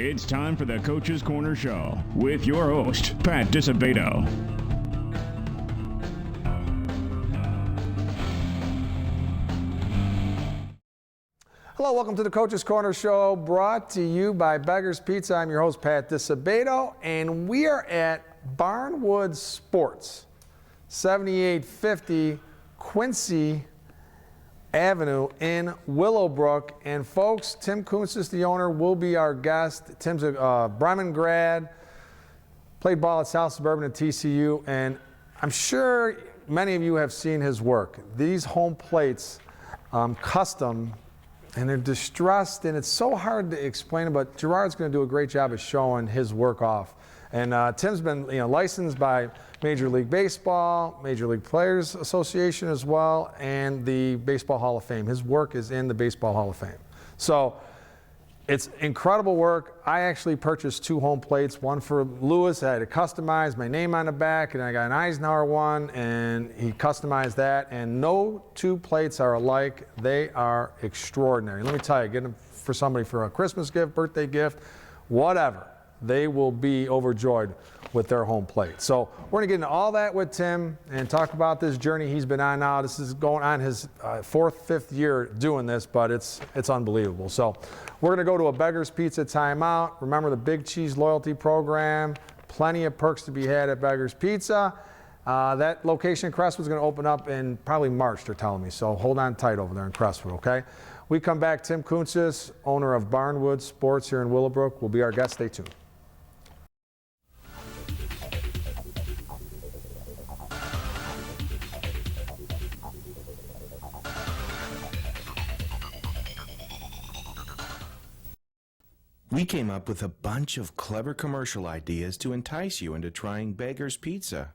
It's time for the Coach's Corner Show with your host, Pat Disabato. Hello, welcome to the Coach's Corner Show, brought to you by Beggar's Pizza. I'm your host, Pat Disabato, and we are at Barnwood Sports, 7850 Quincy Avenue in Willowbrook. And folks, Tim Kuncis, the owner, will be our guest. Tim's a Bremen grad, played ball at South Suburban at TCU, and I'm sure many of you have seen his work. These home plates, custom, and they're distressed, and it's so hard to explain, but Gerard's going to do a great job of showing his work off. And Tim's been licensed by Major League Baseball, Major League Players Association as well, and the Baseball Hall of Fame. His work is in the Baseball Hall of Fame. So it's incredible work. I actually purchased 2 home plates, one for Lewis. I had to customize my name on the back, and I got an Eisenhower one, and he customized that. And no 2 plates are alike. They are extraordinary. Let me tell you, get them for somebody for a Christmas gift, birthday gift, whatever. They will be overjoyed with their home plate. So we're gonna get into all that with Tim and talk about this journey he's been on now. This is going on his 4th, 5th year doing this, but it's unbelievable. So we're gonna go to a Beggar's Pizza timeout. Remember the Big Cheese Loyalty Program, plenty of perks to be had at Beggar's Pizza. That location in Crestwood's gonna open up in probably March, they're telling me. So hold on tight over there in Crestwood, okay? We come back, Tim Kuncis, owner of Barnwood Sports here in Willowbrook, will be our guest. Stay tuned. We came up with a bunch of clever commercial ideas to entice you into trying Beggar's Pizza.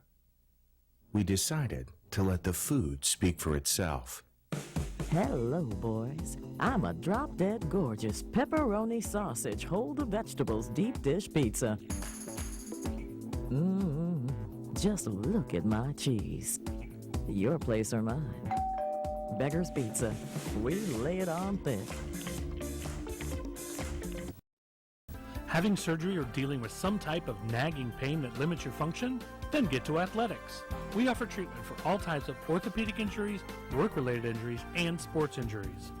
We decided to let the food speak for itself. Hello, boys. I'm a drop-dead gorgeous pepperoni sausage, hold the vegetables deep dish pizza. Just look at my cheese. Your place or mine. Beggar's Pizza. We lay it on thick. Having surgery or dealing with some type of nagging pain that limits your function? Then get to Athletics. We offer treatment for all types of orthopedic injuries, work-related injuries, and sports injuries.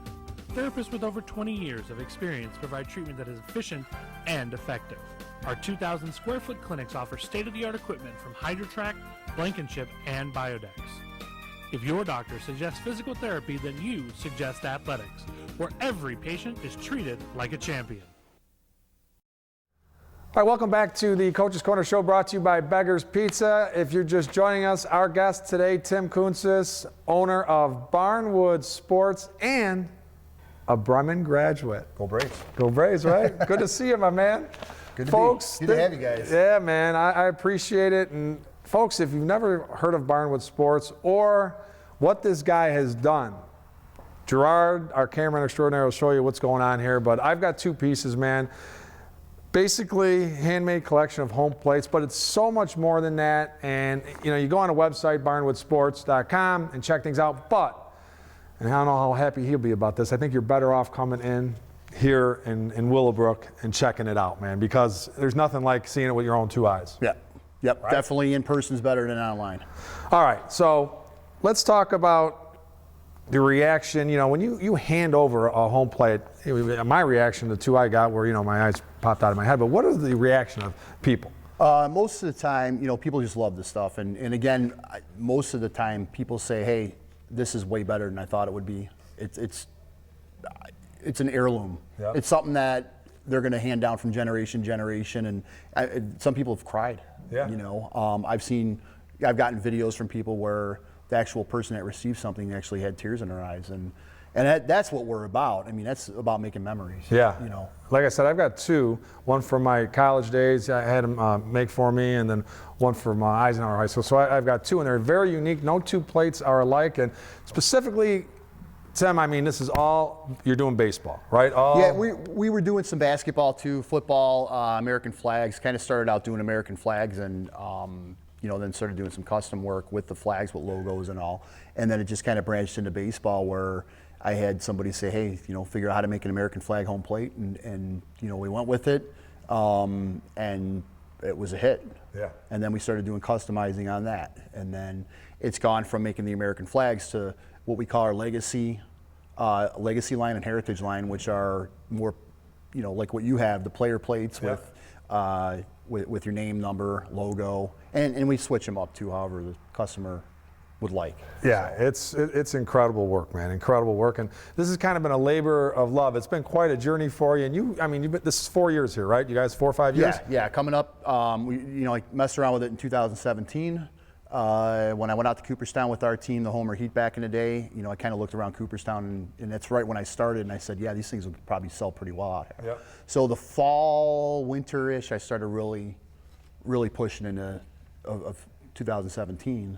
Therapists with over 20 years of experience provide treatment that is efficient and effective. Our 2,000 square foot clinics offer state-of-the-art equipment from HydroTrack, Blankenship, and Biodex. If your doctor suggests physical therapy, then you suggest Athletics, where every patient is treated like a champion. All right, welcome back to the Coach's Corner Show, brought to you by Beggar's Pizza. If you're just joining us, our guest today, Tim Kuncis, owner of Barnwood Sports and a Bremen graduate. Go Braves. Go Braves, right? Good to see you, my man. Good to folks, be. Good to have you guys. Yeah, man, I appreciate it. And folks, if you've never heard of Barnwood Sports or what this guy has done, Gerard, our cameraman extraordinary, will show you what's going on here. But I've got 2 pieces, man. Basically, handmade collection of home plates, but it's so much more than that. And you go on a website, barnwoodsports.com, and check things out. But, and I don't know how happy he'll be about this, I think you're better off coming in here in Willowbrook and checking it out, man, because there's nothing like seeing it with your own 2 eyes. Yep, right? Definitely in person is better than online. All right, so let's talk about the reaction, when you hand over a home plate. My reaction, the 2 I got were, my eyes popped out of my head, but what is the reaction of people? Most of the time, people just love this stuff. And again, most of the time people say, hey, this is way better than I thought it would be. It's an heirloom. Yep. It's something that they're going to hand down from generation to generation. And some people have cried. Yeah. I've gotten videos from people where the actual person that received something actually had tears in their eyes, and that's what we're about. I mean, that's about making memories. Yeah. Like I said, I've got 2. One from my college days, I had them make for me, and then one from Eisenhower High School. So I've got 2, and they're very unique. No 2 plates are alike, and specifically, Tim, this is all you're doing baseball, right? Yeah, we were doing some basketball too, football, American flags. Kind of started out doing American flags, and then started doing some custom work with the flags, with logos and all. And then it just kind of branched into baseball, where I had somebody say, hey, figure out how to make an American flag home plate, and we went with it. and it was a hit. Yeah. And then we started doing customizing on that, and then it's gone from making the American flags to what we call our legacy line and heritage line, which are more, like what you have, the player plates with your name, number, logo, and we switch them up to however the customer would like. Yeah, it's incredible work, man. Incredible work, and this has kind of been a labor of love. It's been quite a journey for you, and you've been, this is 4 years here, right? You guys 4 or 5 years? Yeah. Coming up, I messed around with it in 2017. When I went out to Cooperstown with our team, the Homer Heat back in the day, I kind of looked around Cooperstown, and that's right when I started, and I said, yeah, these things will probably sell pretty well out here. Yep. So the fall, winter-ish, I started really pushing into of 2017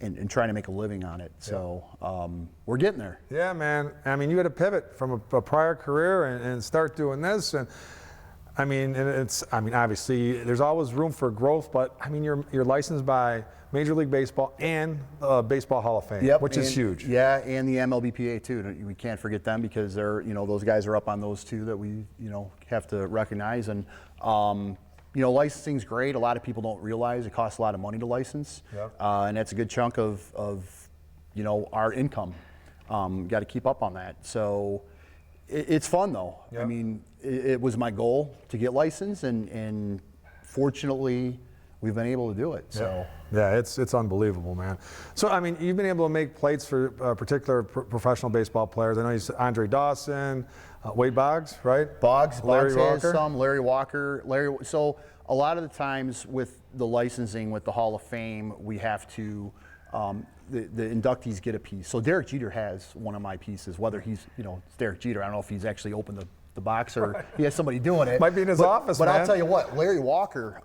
and trying to make a living on it. So we're getting there. Yeah, man. You had to pivot from a prior career and start doing this, and obviously there's always room for growth, but you're licensed by Major League Baseball and Baseball Hall of Fame, which is huge. Yeah, and the MLBPA too. We can't forget them because they're, those guys are up on those two that we, have to recognize. And, licensing's great. A lot of people don't realize it costs a lot of money to license. Yep. And that's a good chunk of our income. Got to keep up on that. So it's fun though. Yep. It was my goal to get licensed, and fortunately we've been able to do it. So. Yeah, it's unbelievable, man. So, you've been able to make plates for particular professional baseball players. I know you said Andre Dawson, Wade Boggs, right? Boggs Larry has Walker. some, Larry Walker. So a lot of the times with the licensing with the Hall of Fame, we have to, the inductees get a piece. So Derek Jeter has one of my pieces, whether he's, it's Derek Jeter. I don't know if he's actually opened the box or he has somebody doing it. Might be in his office, but man. I'll tell you what, Larry Walker,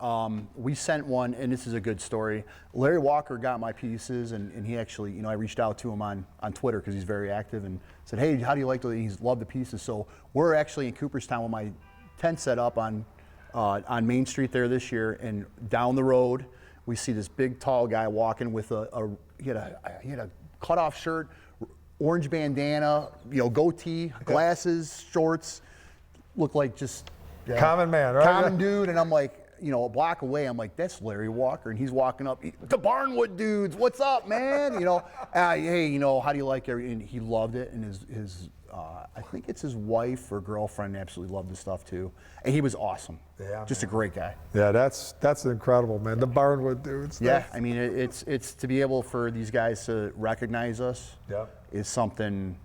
we sent one, and this is a good story. Larry Walker got my pieces, and he actually, I reached out to him on Twitter because he's very active and said, hey, how do you like those? He's loved the pieces. So we're actually in Cooperstown with my tent set up on Main Street there this year, and down the road, we see this big, tall guy walking with he had a cutoff shirt, orange bandana, goatee, glasses, shorts. Looked like just common man, right? Common dude, and I'm like, a block away, I'm like, that's Larry Walker, and he's walking up, the Barnwood dudes, what's up, man? Hey, how do you like it? And he loved it, and his I think it's his wife or girlfriend absolutely loved the stuff too, and he was awesome. Yeah, just man. A great guy. Yeah, that's incredible, man. The Barnwood dudes. Yeah, it's to be able for these guys to recognize us. Is something.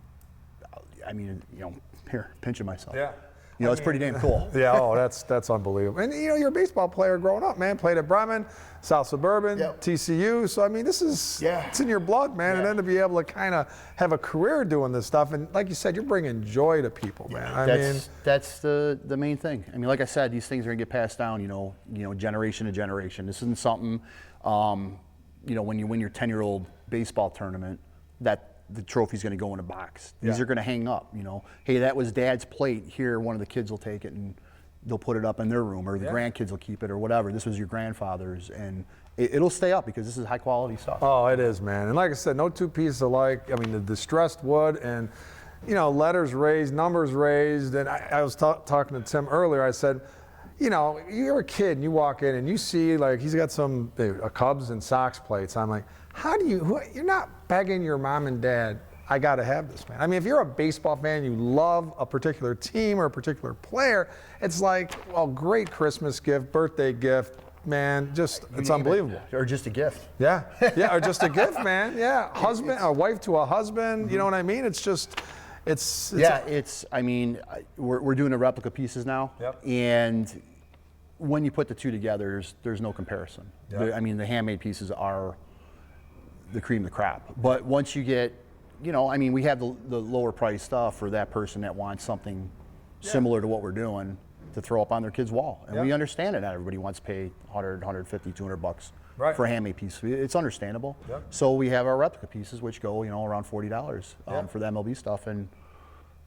Here, pinching myself. Yeah. It's pretty damn cool. Yeah, that's unbelievable. And you're a baseball player growing up, man. Played at Bremen, South Suburban, TCU. So it's in your blood, man. And then to be able to kind of have a career doing this stuff, and like you said, you're bringing joy to people, man. That's the main thing. Like I said, these things are gonna get passed down, generation to generation. This isn't something, when you win your 10-year-old baseball tournament, that the trophy's going to go in a box. These are going to hang up, Hey, that was Dad's plate. Here, one of the kids will take it and they'll put it up in their room, or the grandkids will keep it, or whatever. This was your grandfather's, and it'll stay up because this is high quality stuff. Oh, it is, man. And like I said, no two pieces alike. The distressed wood and, letters raised, numbers raised. And I was talking to Tim earlier. I said, you're a kid and you walk in and you see he's got some Cubs and Sox plates. I'm like, you're not begging your mom and dad, I got to have this, man. If you're a baseball fan, you love a particular team or a particular player, it's great Christmas gift, birthday gift, man, it's unbelievable. Or just a gift. Yeah, or just a gift, man. Yeah, husband, a wife to a husband, you know what I mean? It's just, we're doing the replica pieces now. And when you put the two together, there's no comparison. The handmade pieces are the cream of the crop. But once you get, we have the lower price stuff for that person that wants something similar to what we're doing to throw up on their kid's wall. And we understand it. Not everybody wants to pay $100, $150, $200 for a handmade piece. It's understandable. So we have our replica pieces, which go, around $40 for the MLB stuff. And,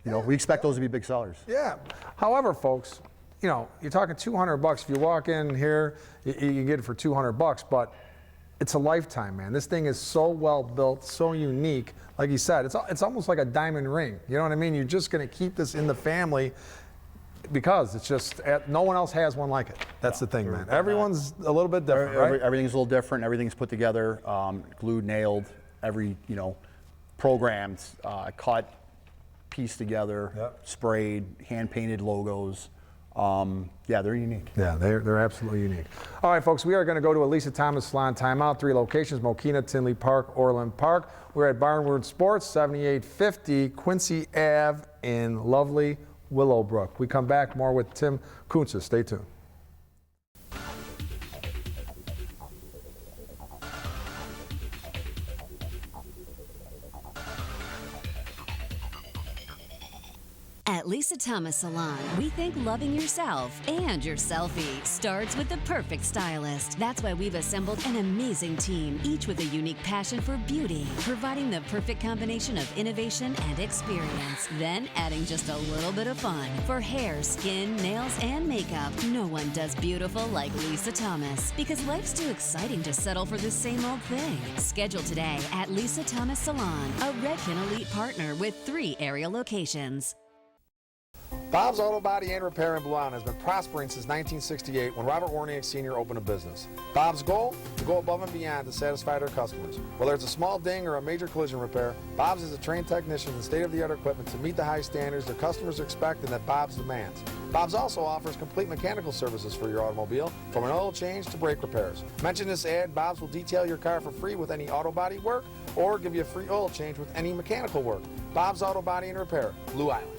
we expect those to be big sellers. Yeah. However, folks, you're talking $200. If you walk in here, you can get it for $200, but it's a lifetime, man. This thing is so well built, so unique. Like you said, it's almost like a diamond ring. You know what I mean? You're just going to keep this in the family. because it's just, no one else has one like it. That's the thing, man. Everyone's a little bit different, right? Everything's a little different. Everything's put together, glued, nailed, programmed, cut, pieced together, sprayed, hand-painted logos. Yeah, they're unique. Yeah, they're absolutely unique. All right, folks, we are going to go to a Lisa Thomas Salon timeout. 3 locations: Mokina, Tinley Park, Orland Park. We're at Barnwood Sports, 7850 Quincy Ave in lovely Willowbrook. We come back more with Tim Kuncis. Stay tuned. At Lisa Thomas Salon, we think loving yourself and your selfie starts with the perfect stylist. That's why we've assembled an amazing team, each with a unique passion for beauty, providing the perfect combination of innovation and experience. Then adding just a little bit of fun. For hair, skin, nails, and makeup, no one does beautiful like Lisa Thomas, because life's too exciting to settle for the same old thing. Schedule today at Lisa Thomas Salon, a Redken Elite partner with 3 area locations. Bob's Auto Body and Repair in Blue Island has been prospering since 1968 when Robert Warniak Sr. opened a business. Bob's goal? To go above and beyond to satisfy their customers. Whether it's a small ding or a major collision repair, Bob's is a trained technician and state-of-the-art equipment to meet the high standards their customers expect and that Bob's demands. Bob's also offers complete mechanical services for your automobile, from an oil change to brake repairs. Mention this ad, Bob's will detail your car for free with any auto body work or give you a free oil change with any mechanical work. Bob's Auto Body and Repair, Blue Island.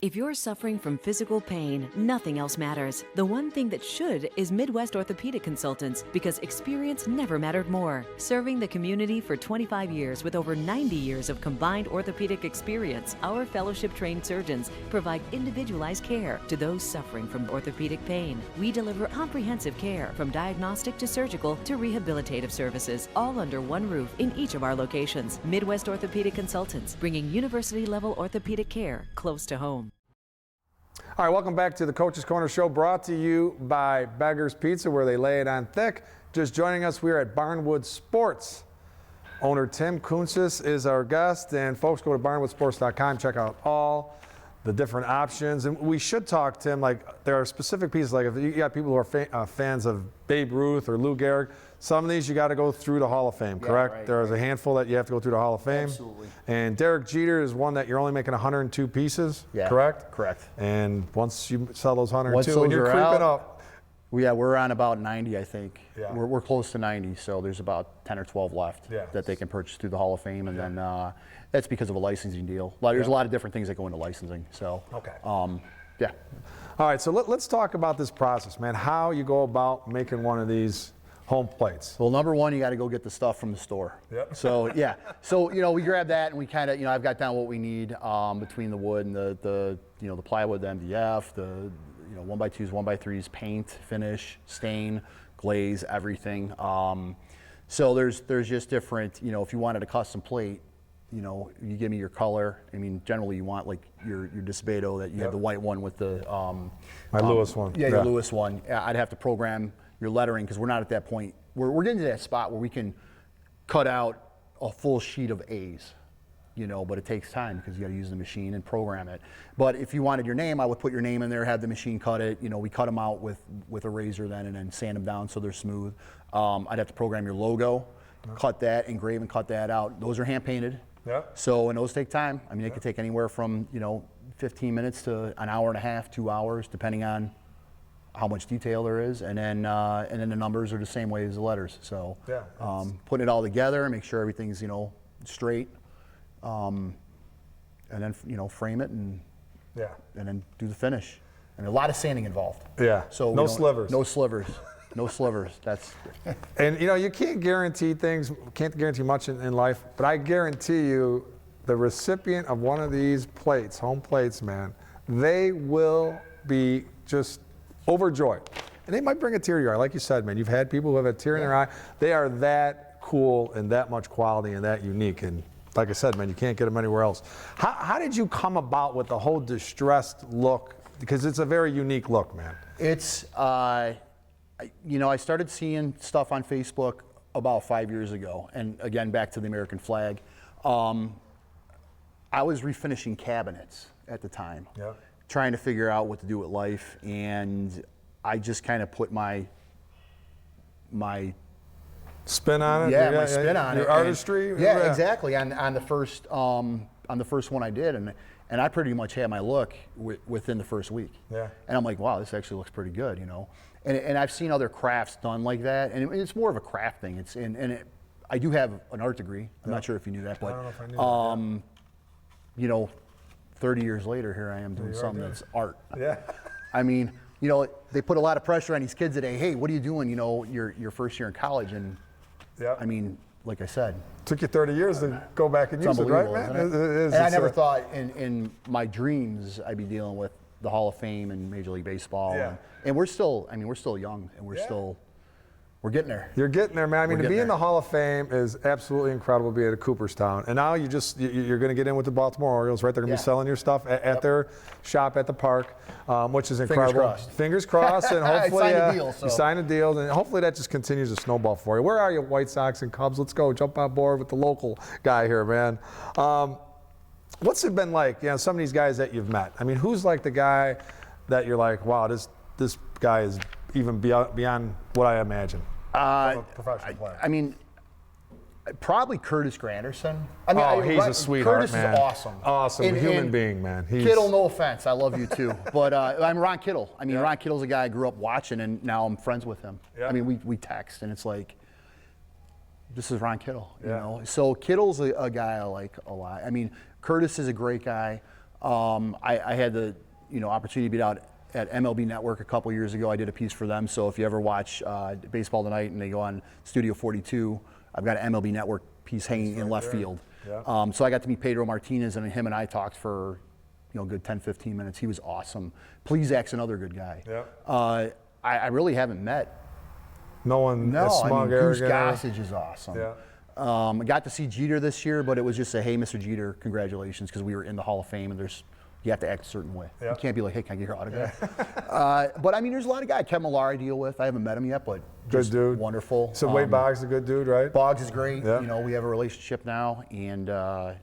If you're suffering from physical pain, nothing else matters. The one thing that should is Midwest Orthopedic Consultants, because experience never mattered more. Serving the community for 25 years with over 90 years of combined orthopedic experience, our fellowship-trained surgeons provide individualized care to those suffering from orthopedic pain. We deliver comprehensive care from diagnostic to surgical to rehabilitative services, all under one roof in each of our locations. Midwest Orthopedic Consultants, bringing university-level orthopedic care close to home. All right, welcome back to the Coach's Corner Show, brought to you by Beggar's Pizza, where they lay it on thick. Just joining us, we're at Barnwood Sports. Owner Tim Kuncis is our guest, and folks, go to barnwoodsports.com, check out all the different options. And we should talk, Tim, like there are specific pieces, like if you got people who are fans of Babe Ruth or Lou Gehrig, some of these you got to go through the Hall of Fame, correct? Right, There's a handful that you have to go through the Hall of Fame. Absolutely. And Derek Jeter is one that you're only making 102 pieces, correct? Correct. And once you sell those 102, Once and those you're are creeping out, up. We're on about 90, I think. Yeah. We're close to 90, so there's about 10 or 12 left Yeah. that they can purchase through the Hall of Fame, and then that's because of a licensing deal. There's a lot of different things that go into licensing. So, yeah. All right, so let's talk about this process, man. How you go about making one of these home plates. Well, number one, you got to go get the stuff from the store. Yep. So yeah, so we grab that and we kind of I've got down what we need between the wood and the plywood, the MDF, the 1x2s, 1x3s, paint, finish, stain, glaze, everything. So there's just different. If you wanted a custom plate, you give me your color. I mean, generally you want like your Disabato, that you have the white one with the My Lewis one. Yeah, your Lewis one. I'd have to program your lettering, because we're not at that point. We're getting to that spot where we can cut out a full sheet of A's, but it takes time because you got to use the machine and program it. But if you wanted your name, I would put your name in there, have the machine cut it. We cut them out with a razor then, and then sand them down so they're smooth. I'd have to program your logo, cut that, engrave and cut that out. Those are hand painted. Yeah. So, and those take time. I mean, it could take anywhere from 15 minutes to an hour and a half, 2 hours, depending on how much detail there is, and then the numbers are the same way as the letters. So, putting it all together, make sure everything's straight, and then frame it and then do the finish. And a lot of sanding involved. Yeah. So no slivers. No slivers. No slivers. That's. And you can't guarantee things, can't guarantee much in life, but I guarantee you, the recipient of one of these plates, home plates, man, they will be just overjoyed. And they might bring a tear to your eye. Like you said, man, you've had people who have a tear in their eye. They are that cool and that much quality and that unique. And like I said, man, you can't get them anywhere else. How did you come about with the whole distressed look? Because it's a very unique look, man. It's, I started seeing stuff on Facebook about 5 years ago. And again, back to the American flag. I was refinishing cabinets. at the time. Yeah. Trying to figure out what to do with life, and I just kind of put my spin on it. my spin on it. Your artistry. Yeah, exactly. On the first one I did, and I pretty much had my look within the first week. Yeah. And I'm like, wow, this actually looks pretty good, you know. And I've seen other crafts done like that, and it's more of a craft thing. I do have an art degree. I'm not sure if you knew that, but I don't know if I knew that. you know, 30 years later, here I am doing something that's art. Yeah. I mean, you know, they put a lot of pressure on these kids today. Hey, what are you doing? You know, your first year in college, and Yeah. I mean, like I said, Took you 30 years to go back and use it, right, man? Isn't it? It is. And I It's never a- thought in my dreams I'd be dealing with the Hall of Fame and Major League Baseball. Yeah. And we're still young, and we're getting there. You're getting there, man. I mean, to We're be getting in the there. Hall of Fame is absolutely incredible. Being at Cooperstown, and now you're going to get in with the Baltimore Orioles, right? They're going to be Yeah. selling your stuff at their shop at the park, which is incredible. crossed. Fingers crossed, and I hopefully signed a deal, so. you sign a deal, and hopefully that just continues to snowball for you. Where are you, White Sox and Cubs? Let's go, jump on board with the local guy here, man. What's it been like? You know, some of these guys that you've met. I mean, who's like the guy that you're like, wow, this guy is even beyond what I imagine? From a professional player. I mean, probably Curtis Granderson. I mean, Oh, he's a sweetheart, Curtis man. is awesome. Awesome, And- human and being, man. He's- Kittle, no offense, I love you too, but I'm Ron Kittle. I mean, Ron Kittle's a guy I grew up watching, and now I'm friends with him. Yeah. I mean, we text, and it's like, this is Ron Kittle, you Yeah. know. So Kittle's a guy I like a lot. I mean, Curtis is a great guy. I had the opportunity to be out at MLB Network a couple years ago. I did a piece for them. So if you ever watch Baseball Tonight and they go on Studio 42, I've got an MLB Network piece hanging in left field. Yeah. So I got to meet Pedro Martinez, and him and I talked for a good 10, 15 minutes. He was awesome. Plezak's another good guy. Yeah. I really haven't met. No one No, as smug, Goose arrogant. Gossage is awesome. Yeah. I got to see Jeter this year, but it was just a, hey, Mr. Jeter, congratulations, because we were in the Hall of Fame, and you have to act a certain way. Yeah. You can't be like, hey, can I get your autograph? But I mean, there's a lot of guys. Kevin Millar I deal with. I haven't met him yet, but Good just dude. wonderful. So Wade Boggs is a good dude, right? Boggs is great. Yeah. You know, we have a relationship now, and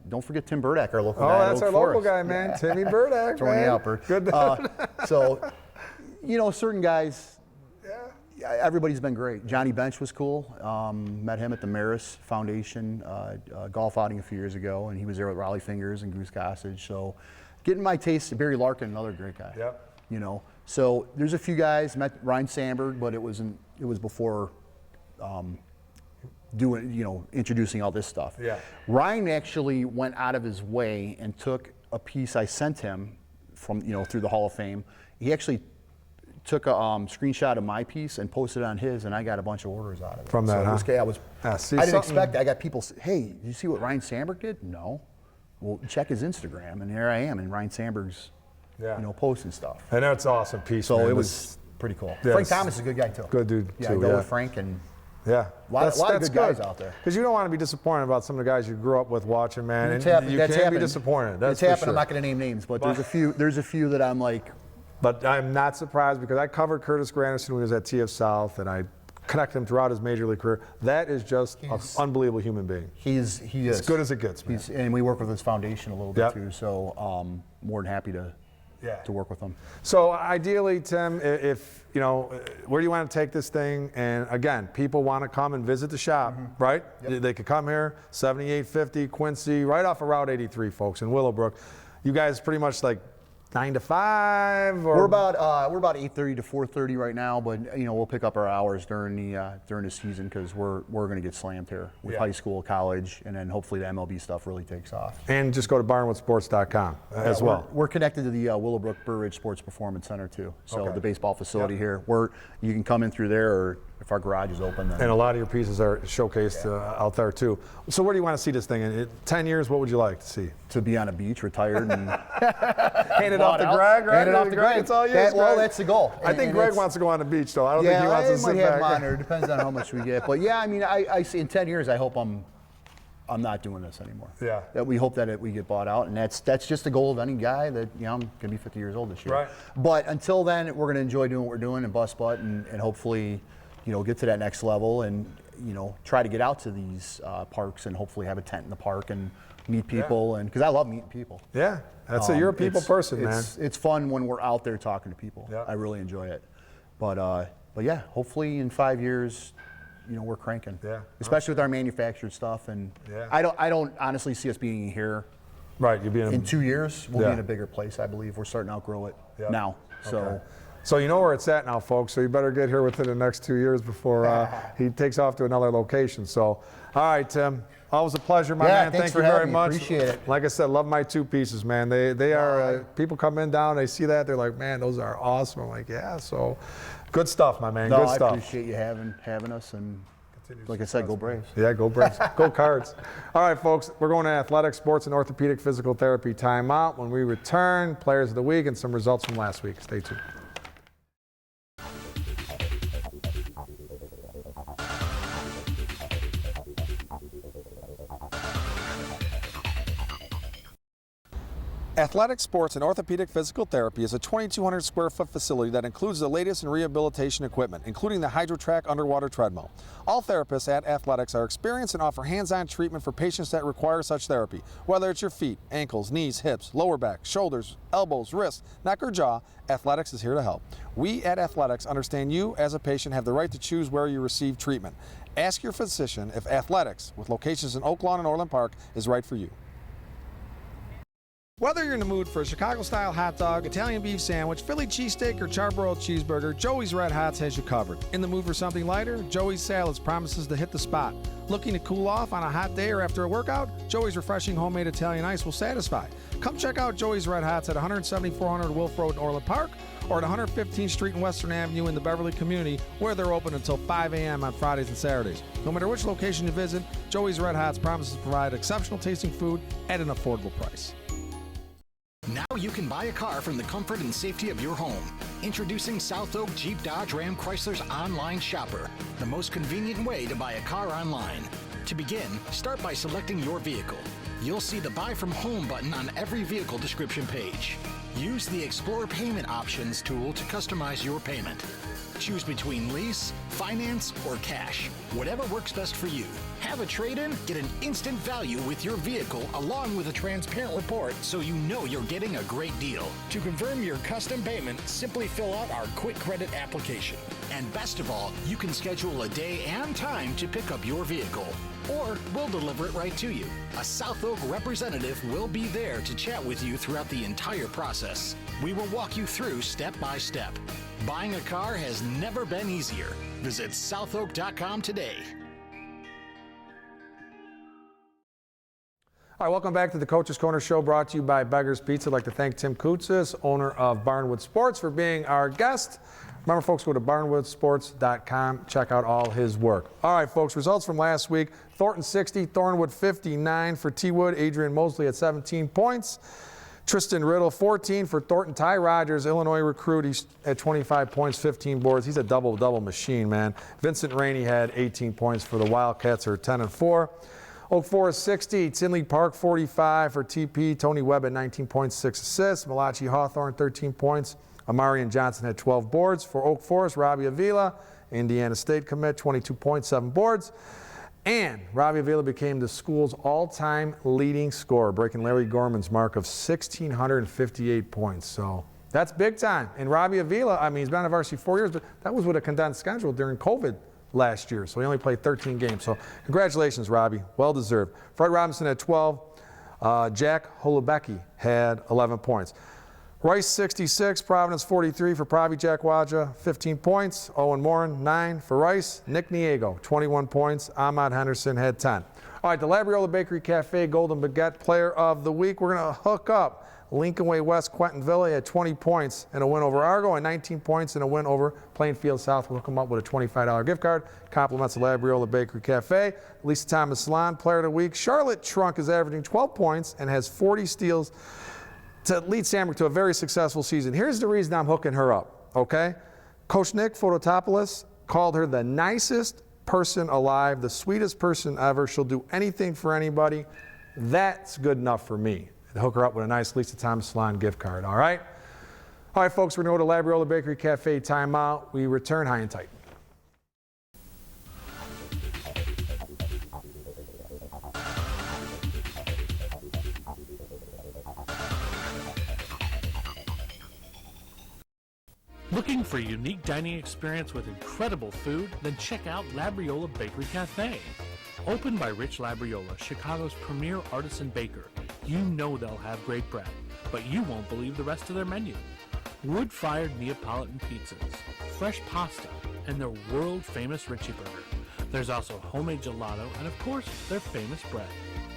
don't forget Tim Burdack, our local Oh, guy. at that's Oak our local Forest. guy, man. Timmy Burdack, Throwing man. you out, Bert. Good dude. So, certain guys. Yeah, everybody's been great. Johnny Bench was cool. Met him at the Maris Foundation golf outing a few years ago, and he was there with Raleigh Fingers and Goose Gossage. So, getting my taste. Barry Larkin, another great guy. Yep. So there's a few guys. Met Ryan Sandberg, but it was before introducing all this stuff. Yeah. Ryan actually went out of his way and took a piece I sent him from through the Hall of Fame. He actually took a screenshot of my piece and posted it on his, and I got a bunch of orders out of it. From that, huh? This guy, I see, didn't something- expect it. I got people say, hey, did you see what Ryan Sandberg did? No. Well, check his Instagram, and there I am, and Ryan Sandberg's posting stuff. And that's an awesome piece, So man. it was pretty cool. Yeah, Frank it's- Thomas is a good guy too. Good dude, Yeah, too, I go yeah. with Frank, and Yeah. a lot of good guys out there. Because you don't want to be disappointed about some of the guys you grew up with watching, man. It's And happened. you That's can't happened. be disappointed. That's it's for happened. sure. I'm not going to name names, but there's a few that I'm like, But I'm not surprised because I covered Curtis Granderson when he was at TF South, and I connected him throughout his major league career. That is just an unbelievable human being. he is As good as it gets, man. and we work with his foundation a little bit Yep. too. So more than happy to work with him. So ideally, Tim, if where do you want to take this thing? And again, people want to come and visit the shop, right? Yep. They could come here, 7850 Quincy, right off of Route 83, folks, in Willowbrook. You guys pretty much like 9 to 5, or We're about 8:30 to 4:30 right now, but we'll pick up our hours during the season because we're going to get slammed here with high school, college, and then hopefully the MLB stuff really takes off. And just go to barnwoodsports.com as well. We're connected to the Willowbrook Burr Ridge Sports Performance Center too. So Okay. the baseball facility here, you can come in through there, or if our garage is open, then And a lot of your pieces are showcased out there too. So where do you want to see this thing in 10 years? What would you like to see? to be on a beach, retired, and Hand it off to Greg, right? Hand it off to Greg. It's all yours, Well, Greg. that's the goal. I think And Greg it's- wants to go on the beach, though. I don't think he Yeah, wants to I sit might have him back. on there. Depends on how much we get. But yeah, I mean, I see in 10 years, I hope I'm not doing this anymore. Yeah. That we hope that we get bought out, and that's just the goal of any guy that I'm gonna be 50 years old this year. Right. But until then, we're gonna enjoy doing what we're doing and bust butt, and hopefully, get to that next level, and try to get out to these parks and hopefully have a tent in the park and meet people, and because I love meeting people. Yeah, that's it. You're a people person, man. It's fun when we're out there talking to people. Yeah. I really enjoy it. But yeah, hopefully in 5 years, we're cranking. Yeah. Especially with our manufactured stuff, and Yeah. I don't honestly see us being here. Right, you'll be in 2 years. We'll Yeah. be in a bigger place, I believe. We're starting to outgrow it now. So. Okay. So you know where it's at now, folks. So you better get here within the next 2 years before he takes off to another location. So, all right, Tim. Always a pleasure, my man. Thanks Thank you for having very me. much. Appreciate it. Like I said, love my two pieces, man. They are people come in down, they see that, they're like, man, those are awesome. I'm like, yeah. So, good stuff, my man. No, good I stuff. appreciate you having us, and like I said, go Braves. Yeah, go Braves. Go Cards. All right, folks, we're going to athletics, sports, and orthopedic physical therapy timeout. When we return, players of the week and some results from last week. Stay tuned. Athletic Sports and Orthopedic Physical Therapy is a 2,200 square foot facility that includes the latest in rehabilitation equipment, including the HydroTrack underwater treadmill. All therapists at Athletics are experienced and offer hands-on treatment for patients that require such therapy. Whether it's your feet, ankles, knees, hips, lower back, shoulders, elbows, wrists, neck, or jaw, Athletics is here to help. We at Athletics understand you as a patient have the right to choose where you receive treatment. Ask your physician if Athletics, with locations in Oak Lawn and Orland Park, is right for you. Whether you're in the mood for a Chicago-style hot dog, Italian beef sandwich, Philly cheesesteak, or charbroiled cheeseburger, Joey's Red Hots has you covered. In the mood for something lighter, Joey's Salads promises to hit the spot. Looking to cool off on a hot day or after a workout? Joey's refreshing homemade Italian ice will satisfy. Come check out Joey's Red Hots at 17400 Wolf Road in Orland Park or at 115th Street and Western Avenue in the Beverly community, where they're open until 5 a.m. on Fridays and Saturdays. No matter which location you visit, Joey's Red Hots promises to provide exceptional tasting food at an affordable price. Now you can buy a car from the comfort and safety of your home. Introducing South Oak Jeep Dodge Ram Chrysler's online shopper, the most convenient way to buy a car online. To begin, start by selecting your vehicle. You'll see the Buy From Home button on every vehicle description page. Use the Explore Payment Options tool to customize your payment. Choose between lease, finance, or cash. Whatever works best for you. Have a trade-in? Get an instant value with your vehicle along with a transparent report so you know you're getting a great deal. To confirm your custom payment, simply fill out our quick credit application. And best of all, you can schedule a day and time to pick up your vehicle. Or we'll deliver it right to you. A South Oak representative will be there to chat with you throughout the entire process. We will walk you through step by step. Buying a car has never been easier. Visit southoak.com today. All right, welcome back to the Coach's Corner Show, brought to you by Beggar's Pizza. I'd like to thank Tim Kuncis, owner of Barnwood Sports, for being our guest. Remember, folks, go to barnwoodsports.com. Check out all his work. All right, folks, results from last week. Thornton 60, Thornwood 59 for T-Wood. Adrian Mosley at 17 points. Tristan Riddle, 14 for Thornton. Ty Rogers, Illinois recruit, he's at 25 points, 15 boards. He's a double-double machine, man. Vincent Rainey had 18 points for the Wildcats, are 10-4. Oak Forest 60, Tinley Park 45 for TP. Tony Webb at 19 points, 6 assists. Malachi Hawthorne, 13 points. Amarian Johnson had 12 boards. For Oak Forest, Robbie Avila, Indiana State commit, 22 points, 7 boards. And Robbie Avila became the school's all-time leading scorer, breaking Larry Gorman's mark of 1,658 points. So that's big time. And Robbie Avila, I mean, he's been on the varsity 4 years, but that was with a condensed schedule during COVID last year. So he only played 13 games. So congratulations, Robbie. Well deserved. Fred Robinson had 12. Jack Holubecki had 11 points. Rice 66, Providence 43 for Pravi Jackwaja, 15 points. Owen Morin 9 for Rice. Nick Niego 21 points. Ahmad Henderson had 10. All right, the Labriola Bakery Cafe Golden Baguette Player of the Week. We're going to hook up Lincoln Way West. Quentin Villa at 20 points and a win over Argo, and 19 points and a win over Plainfield South. We'll hook them up with a $25 gift card. Compliments of Labriola Bakery Cafe. Lisa Thomas Salon Player of the Week. Charlotte Trunk is averaging 12 points and has 40 steals to lead Sandbrook to a very successful season. Here's the reason I'm hooking her up, okay? Coach Nick Fototopoulos called her the nicest person alive, the sweetest person ever. She'll do anything for anybody. That's good enough for me. To hook her up with a nice Lisa Thomas Salon gift card, all right? All right, folks, we're going to go to Labriola Bakery Cafe timeout. We return high and tight. For a unique dining experience with incredible food, then check out Labriola Bakery Cafe. Opened by Rich Labriola, Chicago's premier artisan baker, you know they'll have great bread, but you won't believe the rest of their menu. Wood-fired Neapolitan pizzas, fresh pasta, and their world-famous Richie Burger. There's also homemade gelato and, of course, their famous bread.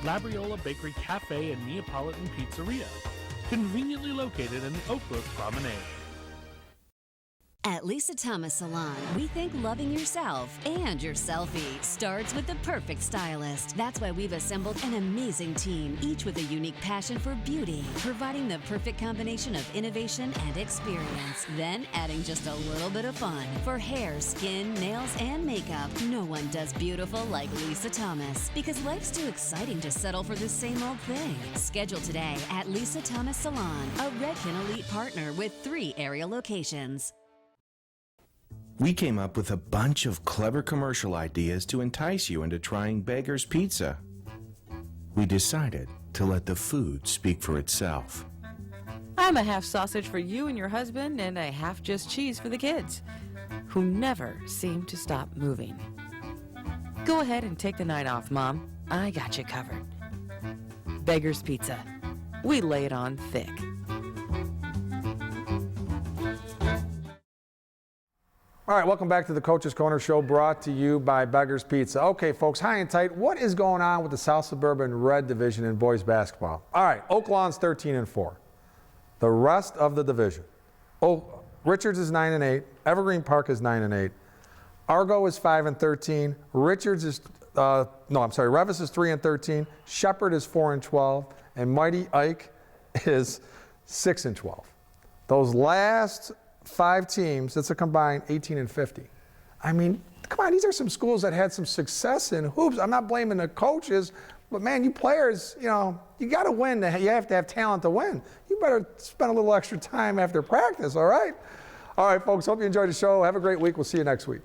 Labriola Bakery Cafe and Neapolitan Pizzeria, conveniently located in the Oak Grove Promenade. At Lisa Thomas Salon, we think loving yourself and your selfie starts with the perfect stylist. That's why we've assembled an amazing team, each with a unique passion for beauty, providing the perfect combination of innovation and experience. Then adding just a little bit of fun. For hair, skin, nails, and makeup, no one does beautiful like Lisa Thomas, because life's too exciting to settle for the same old thing. Schedule today at Lisa Thomas Salon, a Redken Elite partner with 3 area locations. We came up with a bunch of clever commercial ideas to entice you into trying Beggar's Pizza. We decided to let the food speak for itself. I'm a half sausage for you and your husband and a half just cheese for the kids, who never seem to stop moving. Go ahead and take the night off, Mom. I got you covered. Beggar's Pizza. We lay it on thick. All right, welcome back to the Coach's Corner Show, brought to you by Beggar's Pizza. Okay, folks, high and tight, what is going on with the South Suburban Red Division in boys basketball? All right, Oak Lawn's 13-4. The rest of the division. Richards is 9-8. Evergreen Park is 9-8. Argo is 5-13. Revis is 3-13. Shepherd is 4-12. And Mighty Ike is 6-12. Those last 5 teams, that's a combined 18-50. I mean, come on, these are some schools that had some success in hoops. I'm not blaming the coaches, but man, you players, you know, you got to win. You have to have talent to win. You better spend a little extra time after practice, all right? All right, folks, hope you enjoyed the show. Have a great week. We'll see you next week.